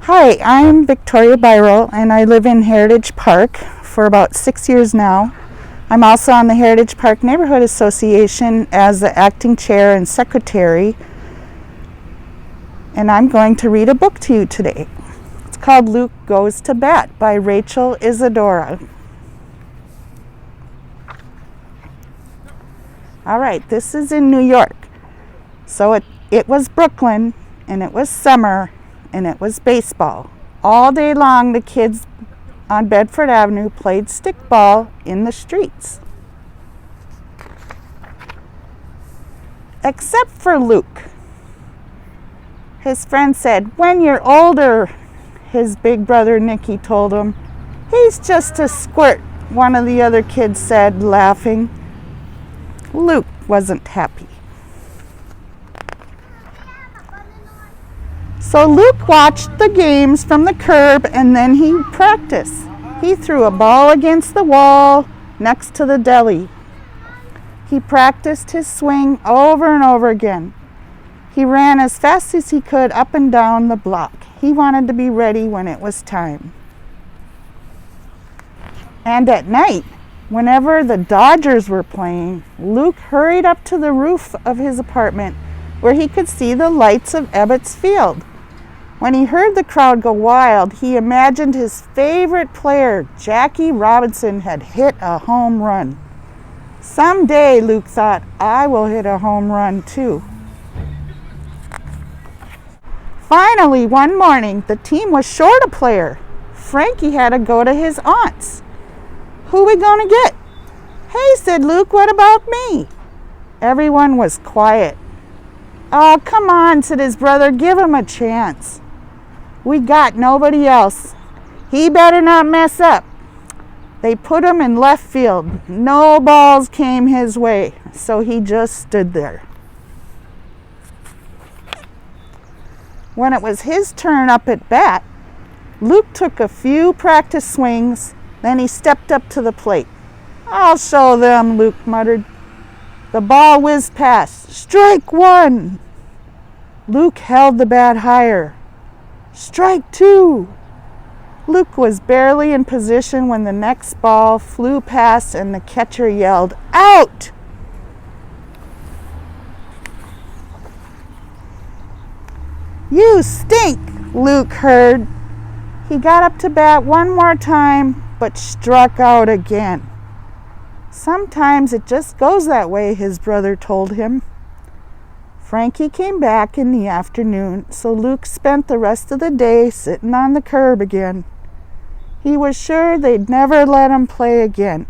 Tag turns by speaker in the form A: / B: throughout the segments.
A: Hi, I'm Victoria Bayerl, and I live in Heritage Park for about 6 years now. I'm also on the Heritage Park Neighborhood Association as the acting chair and secretary, and I'm going to read a book to you today. It's called Luke Goes to Bat by Rachel Isadora. All right, this is in New York. So it was Brooklyn, and it was summer, and it was baseball. All day long, the kids on Bedford Avenue played stickball in the streets. Except for Luke. His friend said, "When you're older," his big brother Nicky told him. "He's just a squirt," one of the other kids said, laughing. Luke wasn't happy. So Luke watched the games from the curb, and then he practiced. He threw a ball against the wall next to the deli. He practiced his swing over and over again. He ran as fast as he could up and down the block. He wanted to be ready when it was time. And at night, whenever the Dodgers were playing, Luke hurried up to the roof of his apartment where he could see the lights of Ebbets Field. When he heard the crowd go wild, he imagined his favorite player, Jackie Robinson, had hit a home run. Someday, Luke thought, I will hit a home run too. Finally, one morning, the team was short a player. Frankie had to go to his aunt's. "Who we gonna get?" "Hey," said Luke, "what about me?" Everyone was quiet. "Oh, come on," said his brother, "give him a chance. We got nobody else. He better not mess up." They put him in left field. No balls came his way, so he just stood there. When it was his turn up at bat, Luke took a few practice swings, then he stepped up to the plate. "I'll show them," Luke muttered. The ball whizzed past. "Strike one!" Luke held the bat higher. "Strike two!" Luke was barely in position when the next ball flew past and the catcher yelled, "Out!" "You stink!" Luke heard. He got up to bat one more time, but struck out again. "Sometimes it just goes that way," his brother told him. Frankie came back in the afternoon, so Luke spent the rest of the day sitting on the curb again. He was sure they'd never let him play again.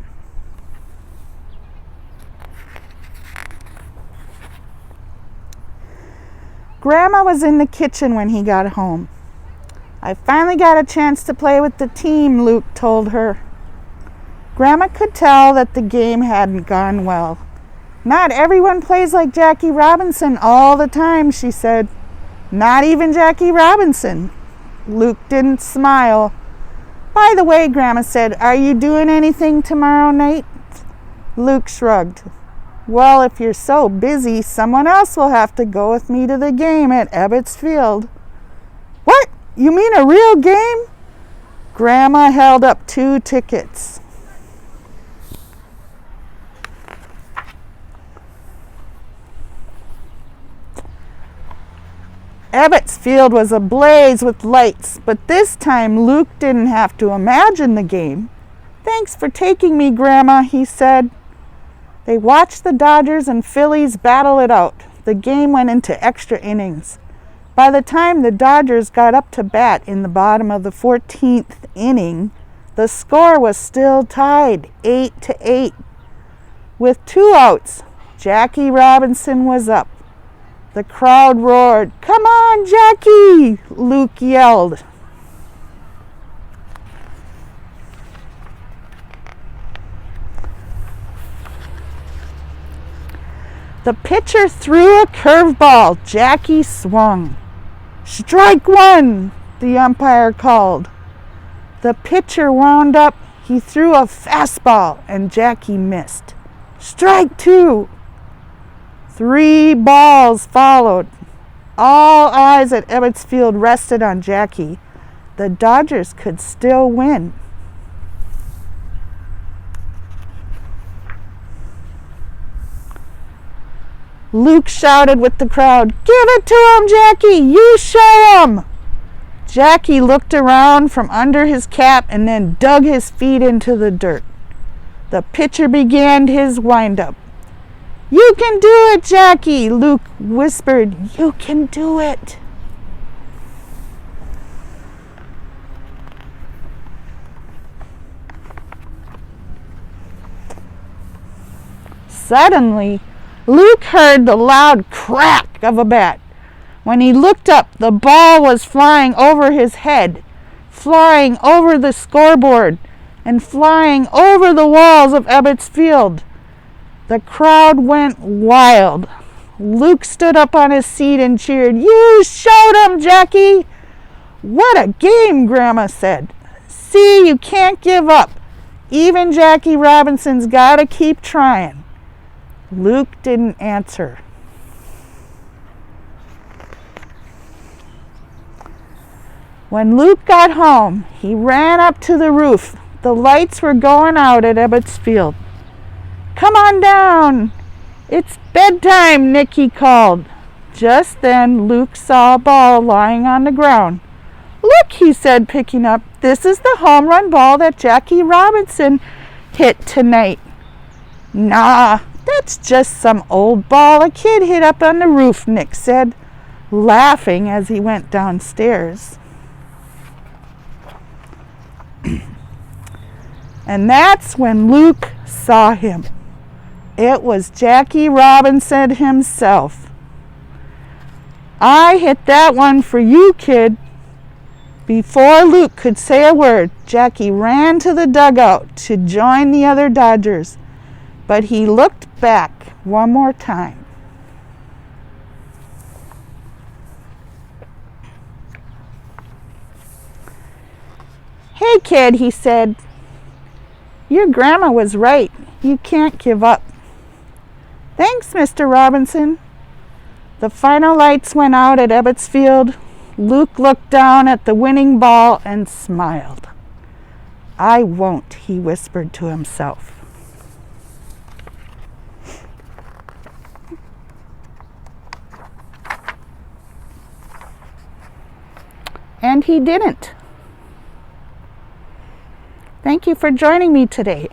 A: Grandma was in the kitchen when he got home. "I finally got a chance to play with the team," Luke told her. Grandma could tell that the game hadn't gone well. "Not everyone plays like Jackie Robinson all the time," she said. "Not even Jackie Robinson." Luke didn't smile. "By the way," Grandma said, "are you doing anything tomorrow night?" Luke shrugged. "Well, if you're so busy, someone else will have to go with me to the game at Ebbets Field." "What? You mean a real game?" Grandma held up 2 tickets. Ebbets Field was ablaze with lights, but this time Luke didn't have to imagine the game. "Thanks for taking me, Grandma," he said. They watched the Dodgers and Phillies battle it out. The game went into extra innings. By the time the Dodgers got up to bat in the bottom of the 14th inning, the score was still tied, 8-8. With 2 outs, Jackie Robinson was up. The crowd roared, "Come on, Jackie!" Luke yelled. The pitcher threw a curveball. Jackie swung. "Strike one!" the umpire called. The pitcher wound up. He threw a fastball, and Jackie missed. "Strike two!" 3 balls followed. All eyes at Ebbets Field rested on Jackie. the Dodgers could still win. Luke shouted with the crowd, "Give it to him, Jackie! You show him!" Jackie looked around from under his cap and then dug his feet into the dirt. The pitcher began his windup. "You can do it, Jackie," Luke whispered. "You can do it." Suddenly, Luke heard the loud crack of a bat. When he looked up, the ball was flying over his head, flying over the scoreboard, and flying over the walls of Ebbets Field. The crowd went wild. Luke stood up on his seat and cheered, "You showed him, Jackie!" "What a game," Grandma said. "See, you can't give up. Even Jackie Robinson's got to keep trying." Luke didn't answer. When Luke got home, he ran up to the roof. The lights were going out at Ebbets Field. "Come on down. It's bedtime," Nicky called. Just then, Luke saw a ball lying on the ground. "Look," he said, picking up. "This is the home run ball that Jackie Robinson hit tonight." "Nah, that's just some old ball a kid hit up on the roof," Nick said, laughing as he went downstairs. And that's when Luke saw him. It was Jackie Robinson himself. "I hit that one for you, kid." Before Luke could say a word, Jackie ran to the dugout to join the other Dodgers, but he looked back one more time. "Hey, kid," he said. "Your grandma was right. You can't give up." "Thanks, Mr. Robinson." The final lights went out at Ebbets Field. Luke looked down at the winning ball and smiled. "I won't," he whispered to himself. And he didn't. Thank you for joining me today.